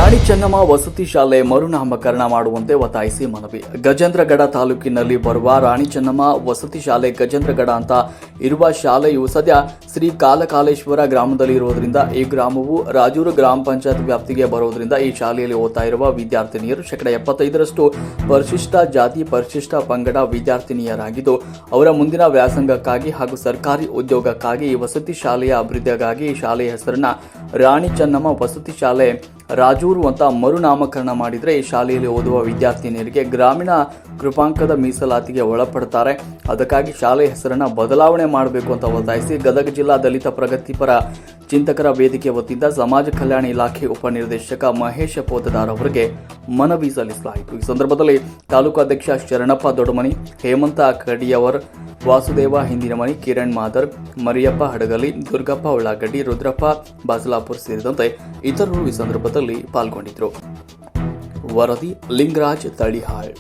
ರಾಣಿ ಚೆನ್ನಮ್ಮ ವಸತಿ ಶಾಲೆ ಮರುನಾಮಕರಣ ಮಾಡುವಂತೆ ಒತ್ತಾಯಿಸಿ ಮನವಿ. ಗಜೇಂದ್ರಗಡ ತಾಲೂಕಿನಲ್ಲಿ ಬರುವ ರಾಣಿ ಚೆನ್ನಮ್ಮ ವಸತಿ ಶಾಲೆ ಗಜೇಂದ್ರಗಡ ಅಂತ ಇರುವ ಶಾಲೆಯು ಸದ್ಯ ಶ್ರೀ ಕಾಲಕಾಲೇಶ್ವರ ಗ್ರಾಮದಲ್ಲಿ ಇರುವುದರಿಂದ ಈ ಗ್ರಾಮವು ರಾಜೂರು ಗ್ರಾಮ ಪಂಚಾಯತ್ ವ್ಯಾಪ್ತಿಗೆ ಬರುವುದರಿಂದ ಈ ಶಾಲೆಯಲ್ಲಿ ಓದ್ತಾ ಇರುವ ವಿದ್ಯಾರ್ಥಿನಿಯರು 75% ಪರಿಶಿಷ್ಟ ಜಾತಿ ಪರಿಶಿಷ್ಟ ಪಂಗಡ ವಿದ್ಯಾರ್ಥಿನಿಯರಾಗಿದ್ದು ಅವರ ಮುಂದಿನ ವ್ಯಾಸಂಗಕ್ಕಾಗಿ ಹಾಗೂ ಸರ್ಕಾರಿ ಉದ್ಯೋಗಕ್ಕಾಗಿ ಈ ವಸತಿ ಶಾಲೆಯ ಅಭಿವೃದ್ಧಿಗಾಗಿ ಈ ಶಾಲೆಯ ಹೆಸರನ್ನ ರಾಣಿ ಚೆನ್ನಮ್ಮ ವಸತಿ ಶಾಲೆ ರಾಜೂರು ಅಂತ ಮರುನಾಮಕರಣ ಮಾಡಿದರೆ ಈ ಶಾಲೆಯಲ್ಲಿ ಓದುವ ವಿದ್ಯಾರ್ಥಿನಿಯರಿಗೆ ಗ್ರಾಮೀಣ ಕೃಪಾಂಕದ ಮೀಸಲಾತಿಗೆ ಒಳಪಡ್ತಾರೆ. ಅದಕ್ಕಾಗಿ ಶಾಲೆ ಹೆಸರನ್ನ ಬದಲಾವಣೆ ಮಾಡಬೇಕು ಅಂತ ಒತ್ತಾಯಿಸಿ ಗದಗ ಜಿಲ್ಲಾ ದಲಿತ ಪ್ರಗತಿಪರ ಚಿಂತಕರ ವೇದಿಕೆ ವತಿಯಿಂದ ಸಮಾಜ ಕಲ್ಯಾಣ ಇಲಾಖೆ ಉಪನಿರ್ದೇಶಕ ಮಹೇಶ ಪೋತದಾರ್ ಅವರಿಗೆ ಮನವಿ ಸಲ್ಲಿಸಲಾಯಿತು. ಈ ಸಂದರ್ಭದಲ್ಲಿ ತಾಲೂಕು ಅಧ್ಯಕ್ಷ ಶರಣಪ್ಪ ದೊಡ್ಡಮನಿ, ಹೇಮಂತ ಕಡಿಯವರ್, ವಾಸುದೇವ ಹಿಂದಿನಮನಿ, ಕಿರಣ್ ಮಾದರ್, ಮರಿಯಪ್ಪ ಹಡಗಲಿ, ದುರ್ಗಪ್ಪ ಉಳ್ಳಾಗಡ್ಡಿ, ರುದ್ರಪ್ಪ ಬಾಸಲಾಪುರ್ ಸೇರಿದಂತೆ ಇತರರು ಈ ಸಂದರ್ಭದಲ್ಲಿ ಪಾಲ್ಗೊಂಡಿದ್ದರು. ವರದಿ ಲಿಂಗರಾಜ್ ತಳಿಹಾಳ್.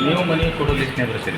ನೀವು ಮನೆ ಕೊಡೋ ಲಿಸ್ಟ್ನೇ ಬರ್ತೀರಿ.